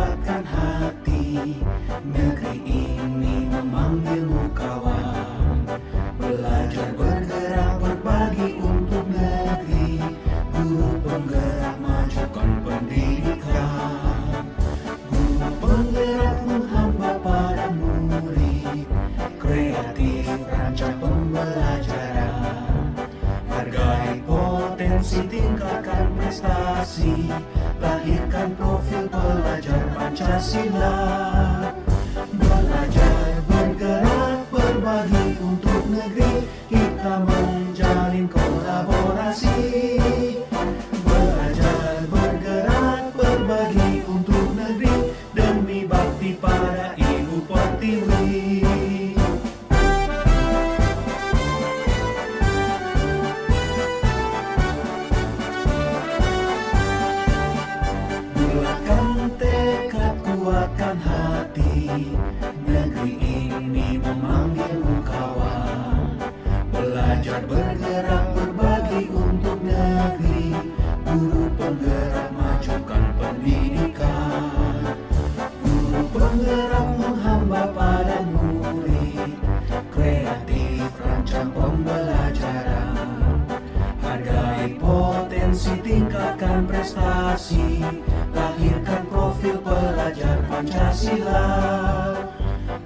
kuatkan hati. Negeri ini memanggilmu kawan. Belajar bergerak berbagi untuk negeri. Guru penggerak majukan pendidikan. Guru penggerak menghamba pada murid. Kreatif rancang pembelajaran. Hargai potensi, tingkatkan prestasi. Lahirkan profil pelajar Pancasila. Belajar bergerak berbagi untuk negeri. Kita menjalin kolaborasi. Belajar bergerak berbagi untuk negeri. Demi bakti pada Ibu Pertiwi. Bulatkan tekad, kuatkan hati. Negeri ini memanggilmu kawan. Belajar bergerak berbagi untuk negeri. Guru penggerak majukan pendidikan. Guru penggerak menghamba pada murid. Kreatif rancang pembelajaran. Hargai potensi, tingkatkan prestasi. Lahirkan profil pelajar Pancasila.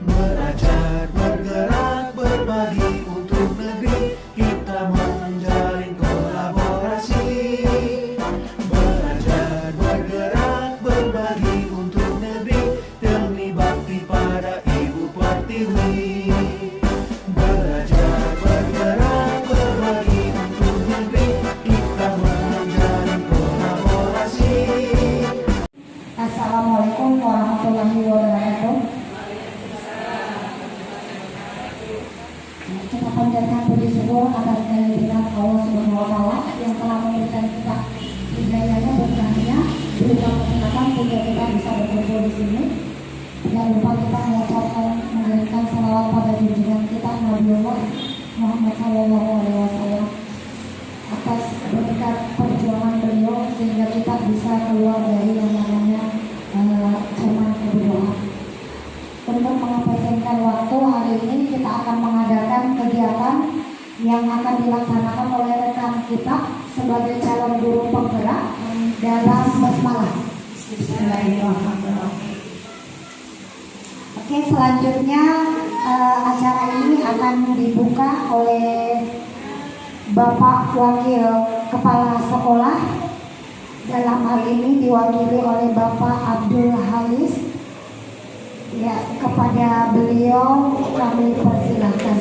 Belajar bergerak berbagi untuk negeri. Kita menjalin kolaborasi. Belajar bergerak berbagi untuk negeri. Demi bakti pada Ibu Pertiwi. Belajar bergerak berbagi untuk negeri. Kita menjalin kolaborasi. Assalamualaikum warahmatullahi wabarakatuh. Kita panjatkan puji syukur atas kehadiran Allah Subhanahu wa Ta'ala yang telah memberikan kita hidayahnya berkahnya berupa kesempatan sehingga kita bisa berkumpul di sini. Jangan lupa kita mengirimkan salawat pada junjungan kita Nabiullah Muhammad SAW atas berkat perjuangan beliau sehingga kita bisa keluar dari yang namanya zaman kedua. Untuk mengefisienkan waktu, hari ini kita akan mengadakan kegiatan yang akan dilaksanakan oleh rekan kita sebagai calon guru penggerak dalam basmalah. Bismillahirrahmanirrahim. Oke, selanjutnya acara ini akan dibuka oleh Bapak Wakil Kepala Sekolah. Dalam hal ini diwakili oleh Bapak Abdul Halis. Ya, kepada beliau kami persilahkan.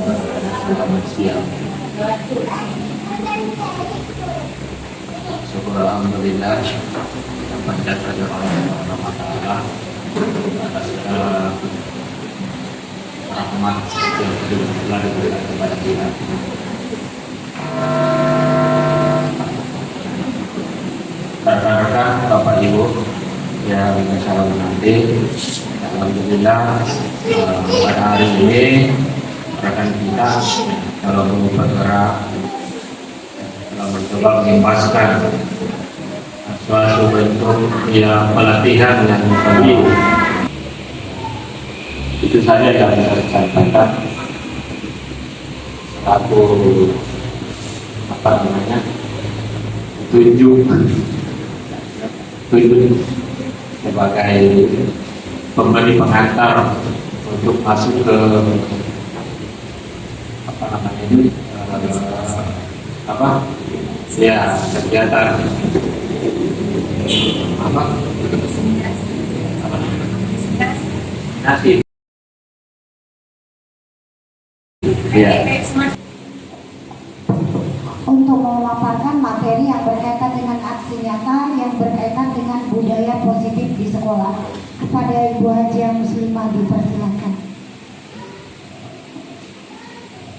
Syukur alhamdulillah panjat pada Allah Subhanahu wa Ta'ala atas segala rahmat yang telah diberikan kepada kita. Rekan-rekan, Bapak Ibu yang saya hormati, alhamdulillah pada hari ini rekan kita kalau bergerak dalam mencoba mengimpaskan suatu bentuk pelatihan yang baru. Itu saja yang saya sampaikan. Satu tunjuk sebagai pemberi pengantar untuk masuk ke kegiatan nasi untuk memaparkan materi yang berkaitan dengan aksi nyata yang berkaitan dengan budaya positif di sekolah. Kepada Ibu Hajia Muslimah dipersilakan.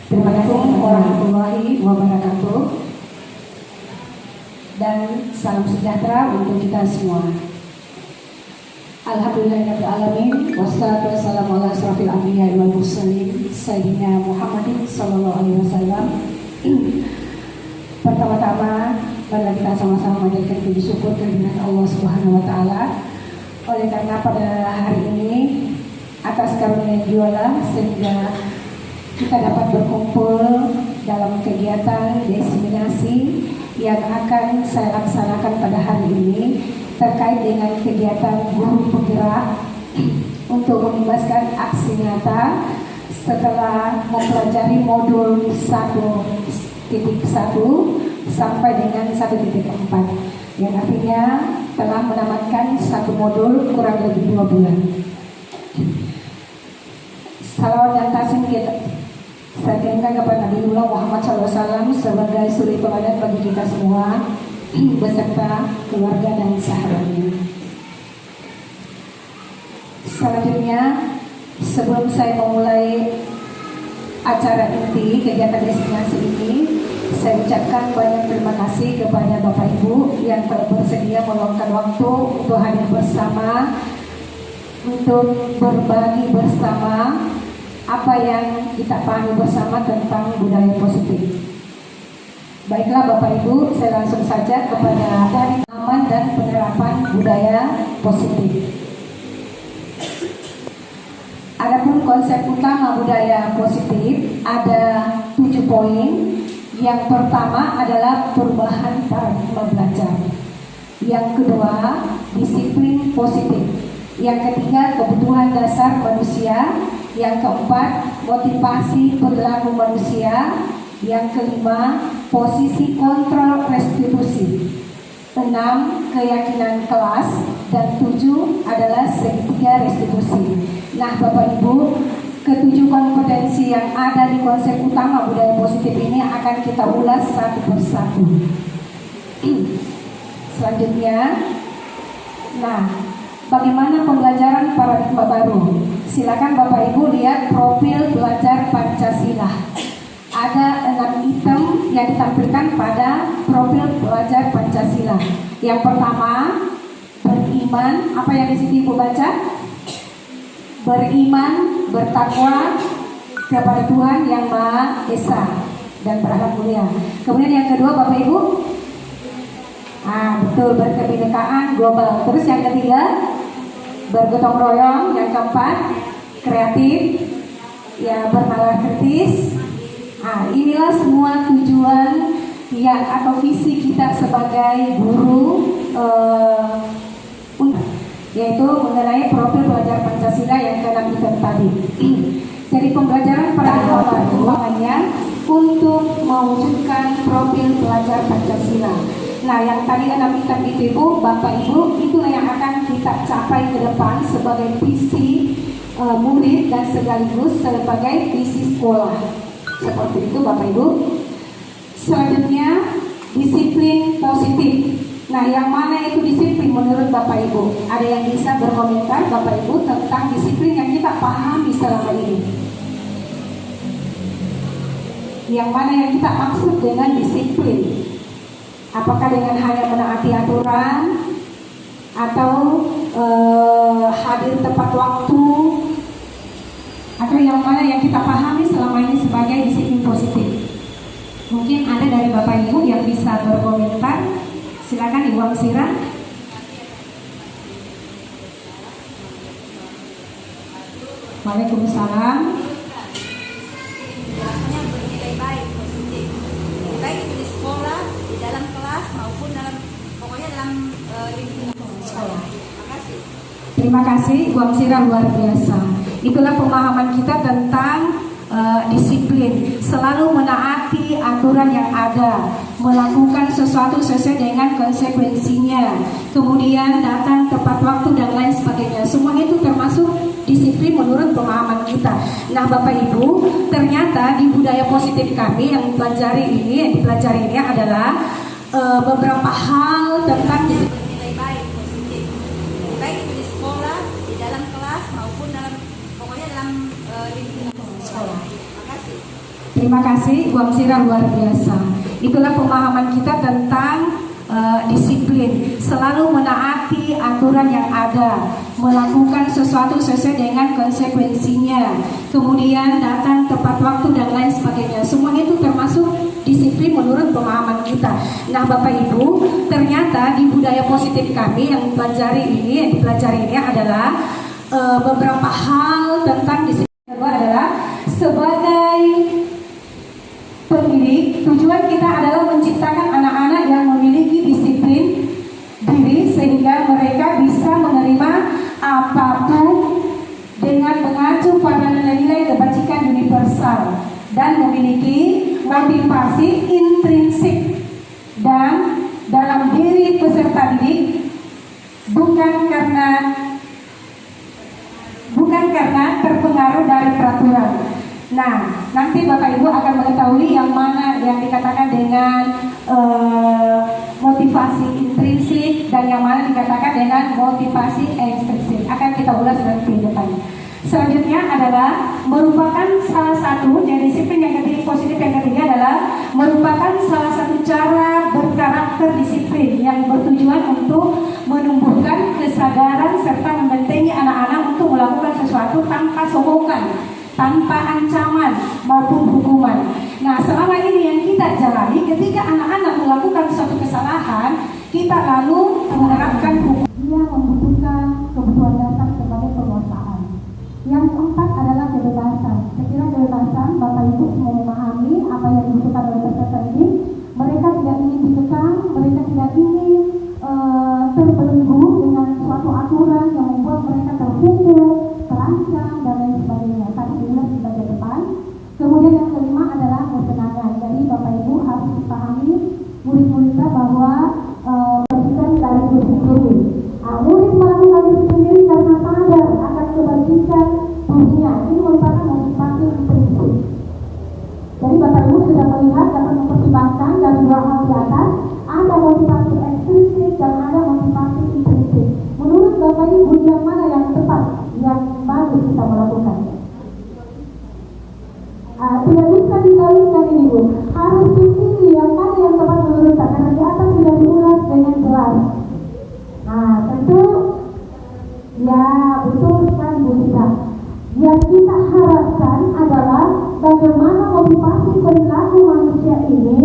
Terima kasih warahmatullahi wabarakatuh dan salam sejahtera untuk kita semua. Alhamdulillahirrahmanirrahim. Wassalatu wassalamu ala asrofil anbiya wal mursalin Sayyidina Muhammadin sallallahu alaihi wasallam. Pertama-tama, marilah kita sama-sama menjadikan puji syukur kehadirat Allah Subhanahu wa Ta'ala. Oleh karena pada hari ini atas karunia Diola sehingga kita dapat berkumpul dalam kegiatan diseminasi yang akan saya laksanakan pada hari ini terkait dengan kegiatan guru penggerak untuk mengimbaskan aksi nyata setelah mempelajari modul 1.1 sampai dengan 1.4 yang artinya telah menamatkan satu modul kurang lebih 2 bulan. Salawat dan taslim kita saya kirimkan kepada Nabiullah Muhammad SAW sebagai suri teladan bagi kita semua beserta keluarga dan sahabatnya. Selanjutnya, sebelum saya memulai acara inti kegiatan destinasi ini, saya ucapkan banyak terima kasih kepada Bapak Ibu yang telah bersedia meluangkan waktu untuk hadir bersama, untuk berbagi bersama apa yang kita pahami bersama tentang budaya positif. Baiklah Bapak Ibu, saya langsung saja kepada pemahaman dan penerapan budaya positif. Adapun konsep utama budaya positif ada 7 poin. Yang pertama adalah perubahan paradigma belajar. Yang kedua, disiplin positif. Yang ketiga, kebutuhan dasar manusia. Yang keempat, motivasi perilaku manusia. Yang kelima, posisi kontrol restitusi. 6, keyakinan kelas. Dan 7 adalah segitiga restitusi. Nah Bapak Ibu, ketujuh kompetensi yang ada di konsep utama budaya positif ini akan kita ulas satu persatu. Selanjutnya, nah bagaimana pembelajaran paradigma baru? Silakan Bapak Ibu lihat profil belajar Pancasila. Ada 6 item yang ditampilkan pada profil belajar Pancasila. Yang pertama, beriman. Apa yang di sini Ibu baca? Beriman, bertakwa kepada Tuhan yang Maha Esa dan berakhlak mulia. Kemudian yang kedua Bapak Ibu, betul, berkebinekaan global. Terus yang ketiga, bergotong royong. Yang keempat, kreatif, ya bernalar kritis. Inilah semua tujuan yang atau visi kita sebagai guru, yaitu mengenai profil belajar Pancasila yang ke-6 itu tadi. Jadi pembelajaran paradigma baru untuk mewujudkan profil belajar Pancasila. Nah, yang tadi 6 item itu Ibu, Bapak Ibu, itulah yang akan kita capai ke depan sebagai visi murid dan sekaligus sebagai visi sekolah. Seperti itu Bapak Ibu. Selanjutnya, disiplin positif. Nah, yang mana itu disiplin menurut Bapak Ibu? Ada yang bisa berkomentar Bapak Ibu tentang disiplin yang kita pahami selama ini? Yang mana yang kita maksud dengan disiplin? Apakah dengan hanya menaati aturan atau hadir tepat waktu, atau yang mana yang kita pahami selama ini sebagai disiplin positif? Mungkin ada dari Bapak Ibu yang bisa berkomentar. Silakan Ibu Amsira. Waalaikumsalam. Rasanya bernilai baik, positif. Baik itu di sekolah, di dalam kelas maupun dalam pokoknya dalam lingkungan sekolah. Terima kasih. Terima kasih Ibu Amsira, luar biasa. Itulah pemahaman kita tentang disiplin, selalu menaati aturan yang ada, melakukan sesuatu sesuai dengan konsekuensinya, kemudian datang tepat waktu dan lain sebagainya. Semua itu termasuk disiplin menurut pemahaman kita. Nah Bapak Ibu, ternyata di budaya positif kami yang dipelajari ini adalah beberapa hal tentang disiplin. Bernilai baik, positif. Baik itu di sekolah, di dalam kelas maupun dalam pokoknya dalam lingkungan sekolah. Terima kasih. Terima kasih Bu Amsira, luar biasa. Itulah pemahaman kita tentang disiplin, selalu menaati menaati aturan yang ada, melakukan sesuatu sesuai dengan konsekuensinya, kemudian datang tepat waktu dan lain sebagainya. Semua itu termasuk disiplin menurut pemahaman kita. Nah, Bapak Ibu, ternyata di budaya positif kami yang dipelajari ini adalah beberapa hal tentang disiplin. Kedua adalah sebagai pendidik, tujuan kita adalah menciptakan anak-anak yang memiliki disiplin diri sehingga mereka bisa menerima apapun dengan mengacu pada nilai-nilai kebajikan universal dan memiliki motivasi intrinsik dan dalam diri peserta didik bukan karena terpengaruh dari peraturan. Nah, nanti Bapak Ibu akan mengetahui yang mana yang dikatakan dengan motivasi intrinsik dan yang mana dikatakan dengan motivasi ekstrinsik. Akan kita ulas nanti di depan. Selanjutnya adalah merupakan salah satu dari disiplin yang ketiga, positif yang ketiga adalah merupakan salah satu cara berkarakter disiplin yang bertujuan untuk menumbuhkan kesadaran serta membentengi anak-anak untuk melakukan sesuatu tanpa sokongan, tanpa ancaman maupun hukuman. Nah, selama ini yang kita jalani ketika anak-anak melakukan suatu kesalahan, kita lalu menerapkan hukum. Dia membutuhkan kebutuhan dasar sebagai penguasaan. Yang keempat adalah kebebasan. Sekira kebebasan, Bapak Ibu semua memahami apa yang dibutuhkan oleh peserta ini. Mereka tidak ingin dikekang, mereka tidak ingin terbelenggu dengan suatu aturan yang membuat mereka terpukul, terancam dan lain sebagainya. Tadi diulas di bagian depan. Kemudian yang kelima adalah ketenangan. Jadi Bapak Ibu harus dipahami murid-muridnya bahwa bagikan dari diri sendiri. Murid melakukan diri sendiri karena sadar akan kebajikan dunia. Ini merupakan motivasi intrinsik. Jadi Bapak Ibu sudah melihat dapat mempertimbangkan dari dua hal di atas, ada motivasi ekstrinsik dan ada motivasi intrinsik. Menurut Bapak Ibu yang mana yang tepat, yang bagus kita melakukan? Tidak bisa dikalikan ini Bu. Harus dipilih yang mana yang tepat menurut saya, karena di atas sudah diulas dengan jelas. Nah, tentu ya betul sekali Bu Tita. Yang kita harapkan adalah bagaimana motivasi perilaku manusia ini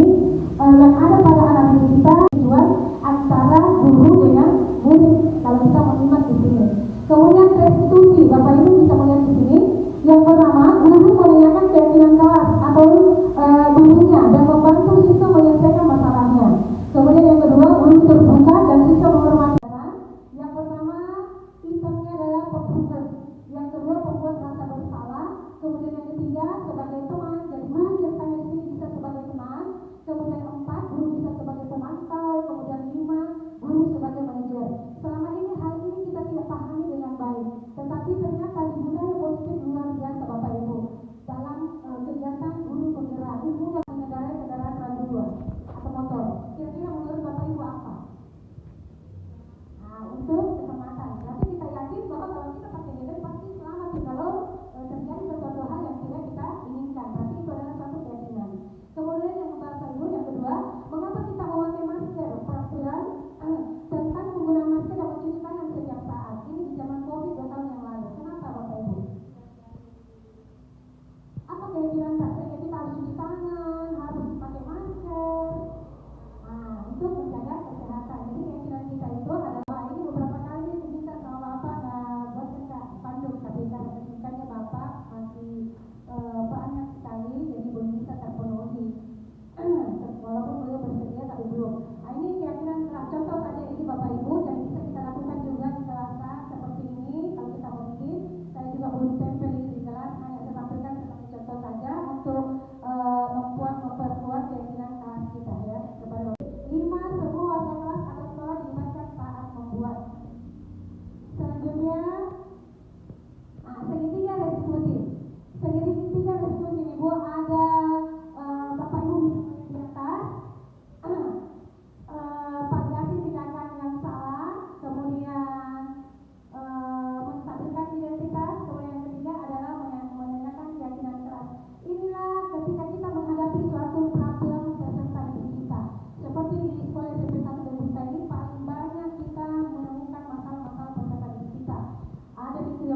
yang ada pada anak didik kita, tujuan antara guru dengan murid. Kalau kita menyimak di sini. Kemudian restitusi, Bapak Ibu bisa melihat di sini. Yang pertama, guru menanyakan keyakinan kelas atau gurunya dan membantu siswa menyelesaikan masalahnya. Kemudian yang kedua, guru terbuka dan siswa menghormati. Yang pertama, sistemnya adalah pembuka. Yang kedua, membuat rasa bersalah. Kemudian yang ketiga, sebagai teman. Jadi guru biasanya di sini bisa sebagai teman. Kemudian 4, guru bisa sebagai pemantau. Kemudian 5, guru sebagai manajer. Selama ini hal ini kita tidak pahami dengan baik. Tetapi ternyata di budaya positif luar biasa Bapak Ibu dalam kegiatan guru penggerak ilmu.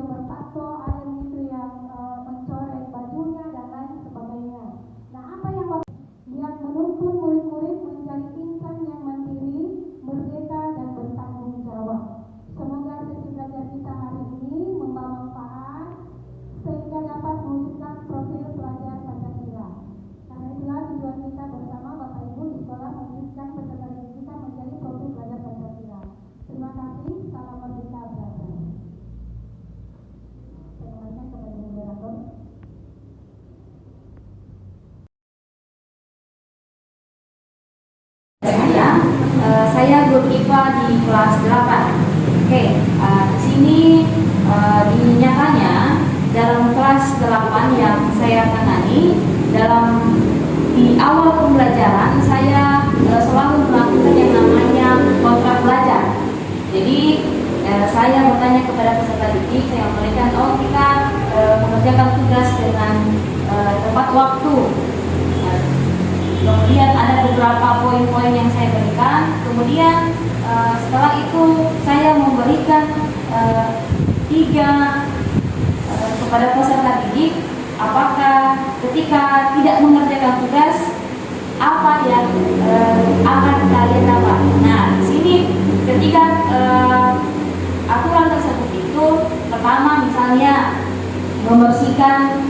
yang bertato, ada yang itu yang mencoret bajunya dan lain sebagainya. Nah, apa yang menuntun murid-murid menjadi insan yang mandiri, merdeka dan bertanggung jawab. Semoga sesi belajar kita hari ini membawa manfaat sehingga dapat mewujudkan profil pelajar Pancasila. Karena itulah tujuan kita bersama Bapak Ibu di sekolah mewujudkan peserta didik kita menjadi profil pelajar Pancasila. Terima kasih, salam merdeka belajar. Saya kembalikan kepada moderator. Saya guru IPA di kelas 8. Oke, di sini dinyatakannya dalam kelas 8 yang saya tangani, di awal pembelajaran saya selalu melakukan yang namanya kontrak belajar. Jadi saya bertanya kepada peserta didik, saya memberikan kita mengerjakan tugas dengan tepat waktu. Kemudian ada beberapa poin-poin yang saya berikan. Kemudian setelah itu saya memberikan 3 kepada peserta didik. Apakah ketika tidak mengerjakan tugas apa yang akan kalian dapat? Nah, di sini ketika aturan tersebut itu pertama misalnya membersihkan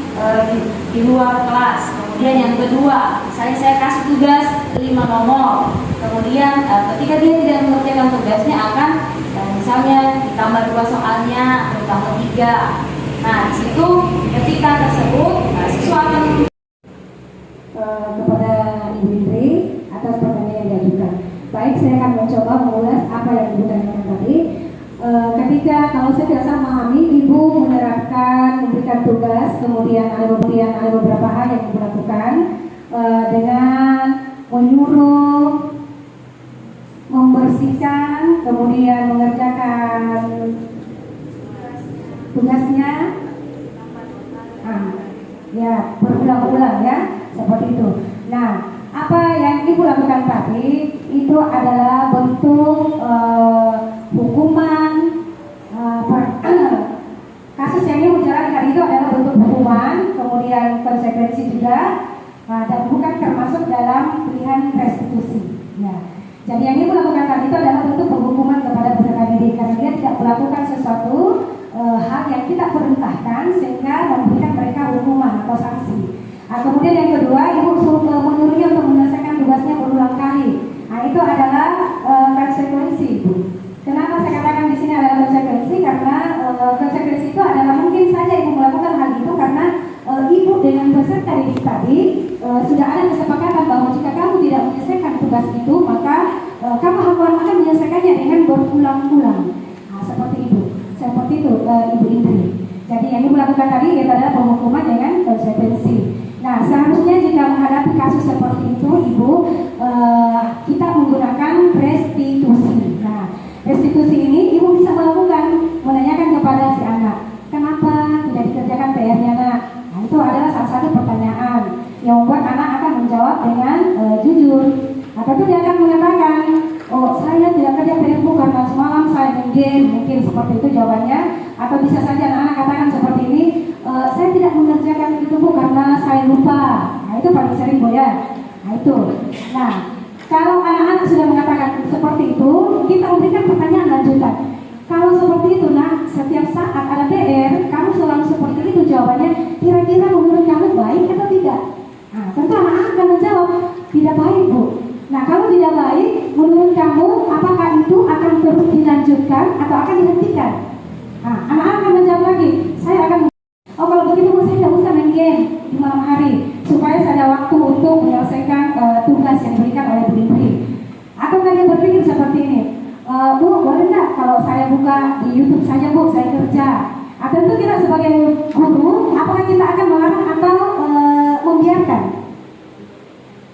di luar kelas. Kemudian yang kedua, saya kasih tugas 5 nomor. Kemudian ketika dia tidak mengerjakan tugasnya akan misalnya ditambah 2 soalnya atau ditambah 3. Nah, di situ ketika tersebut siswa akan kepada Ibu Indri atas pertanyaan yang diajukan. Baik, saya akan mencoba mengulas apa yang Ibu tanyakan tadi. Ketika kalau saya tidak salah memahami, Ibu menerapkan memberikan tugas, kemudian ada beberapa hal yang Ibu lakukan dengan menyuruh membersihkan, kemudian mengerjakan tugasnya, ya berulang-ulang ya, seperti itu. Nah, apa yang Ibu lakukan tadi itu adalah bentuk hukuman. Kasus yang Ibu jalankan itu adalah bentuk hukuman, kemudian konsekuensi juga, dan bukan termasuk dalam pilihan restitusi. Ya. Jadi yang Ibu lakukan tadi itu adalah bentuk penghukuman kepada peserta didik karena dia tidak melakukan sesuatu hal yang kita perintahkan sehingga memberikan mereka hukuman atau sanksi. Kemudian yang kedua, Ibu menyuruhnya untuk menyelesaikan tugasnya berulang kali. Nah, itu adalah konsekuensi, Ibu. Kenapa saya katakan di sini adalah konsekuensi? Karena konsekuensi itu adalah mungkin saja Ibu melakukan hal itu karena Ibu dengan peserta didik tadi sudah ada kesepakatan bahwa jika kamu tidak menyelesaikan tugas itu, maka kamu akan menyelesaikannya dengan berulang-ulang. Nah, seperti itu Ibu Indri. Jadi yang Ibu lakukan tadi itu adalah penghukuman dengan konsekuensi. Nah, seharusnya jika menghadapi kasus seperti itu, Ibu, kita menggunakan restitusi. Nah, restitusi ini Ibu bisa melakukan, menanyakan kepada si anak, kenapa tidak dikerjakan PR-nya, nak? Nah, itu adalah salah satu pertanyaan yang membuat anak akan menjawab dengan jujur. Atau dia akan mengatakan, oh saya tidak kerja PR karena semalam saya main game, mungkin seperti itu jawabannya. Atau bisa saja anak-anak katakan seperti ini, saya tidak mengerjakan itu Bu karena saya lupa. Nah, itu paling sering Bu ya. Nah, itu. Nah, kalau anak-anak sudah mengatakan seperti itu, kita memberikan pertanyaan lanjutan. Kalau seperti itu, nak, setiap saat ada PR, kamu selalu seperti itu jawabannya, kira-kira menurut kamu baik atau tidak? Nah, tentu anak-anak akan menjawab, tidak baik Bu. Nah, kalau tidak baik, menurut kamu, apakah itu akan terus dilanjutkan atau akan dihentikan? Nah, anak-anak akan menjawab lagi, saya akan kalau begitu saya tidak usah main game di malam hari supaya saya ada waktu untuk menyelesaikan tugas yang diberikan oleh Bu Indri. Atau dia berpikir seperti ini, Bu, boleh nggak kalau saya buka di YouTube saja Bu, saya kerja. Tentu kita sebagai guru, apakah kita akan melarang atau membiarkan?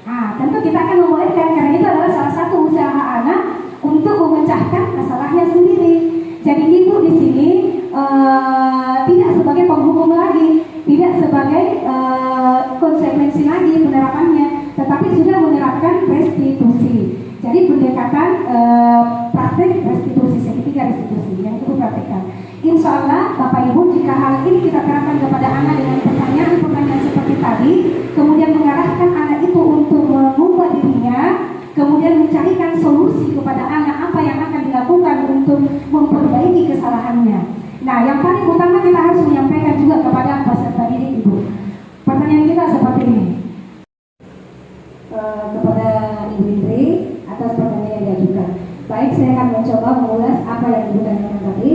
Nah, tentu kita akan membolehkan karena itu adalah salah satu usaha anak untuk memecahkan masalahnya sendiri. Jadi Ibu di sini tidak sebagai penghukum lagi, tidak sebagai konsekuensi lagi penerapannya, tetapi sudah menerapkan restitusi. Jadi pendekatan praktek restitusi, segitiga restitusi yang Ibu praktekkan. Insya Allah Bapak Ibu, jika hal ini kita terapkan kepada anak dengan pertanyaan-pertanyaan seperti tadi, kemudian mengarahkan anak itu untuk mengubah dirinya, kemudian mencarikan solusi kepada anak apa yang akan dilakukan untuk memperbaiki kesalahannya. Nah, yang paling utama kita harus menyampaikan juga kepada peserta didik Ibu. Pertanyaan kita seperti ini. Kepada Ibu Indri atas pertanyaan yang diajukan. Baik, saya akan mencoba mengulas apa yang Ibu tanyakan tadi.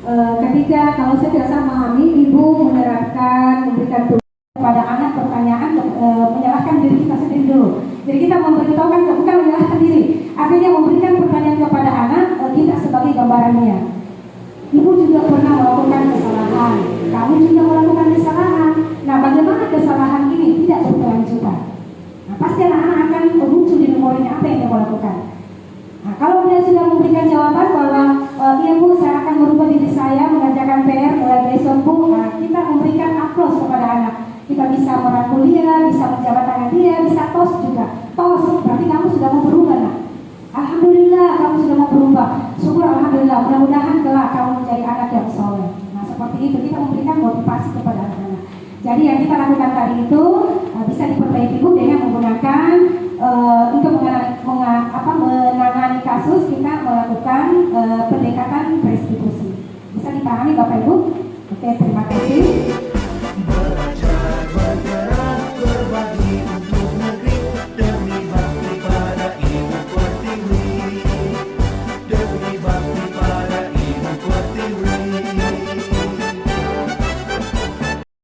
Ketika kalau saya tidak salah memahami, Ibu memberikan tugas kepada anak pertanyaan, menyalahkan diri kita sendiri dulu. Jadi kita memberitahukan bukan menyalahkan diri, artinya memberikan pertanyaan kepada anak kita sebagai gambarannya. Ibu juga pernah melakukan kesalahan, kamu juga melakukan kesalahan. Nah, bagaimana kesalahan ini tidak berkelanjutan? Nah, pasti anak-anak akan muncul di memorinya apa yang dia lakukan. Nah, kalau dia sudah memberikan jawaban bahwa iya Bu, saya akan merubah diri saya, mengerjakan PR mulai besok Bu, nah, kita memberikan aplaus kepada anak. Kita bisa merangkul dia, bisa menjabat tangan dia, bisa tos juga. Tos, berarti kamu sudah mau berubah nak. Alhamdulillah kamu sudah mau berubah. Syukur alhamdulillah, mudah-mudahan kelak kamu menjadi anak yang soleh. Nah, seperti itu kita memberikan motivasi kepada anak-anak. Jadi yang kita lakukan tadi itu bisa diperbaiki Bu dengan menggunakan untuk menangani kasus, kita melakukan pendekatan restitusi. Bisa dipahami Bapak Ibu? Oke, terima kasih.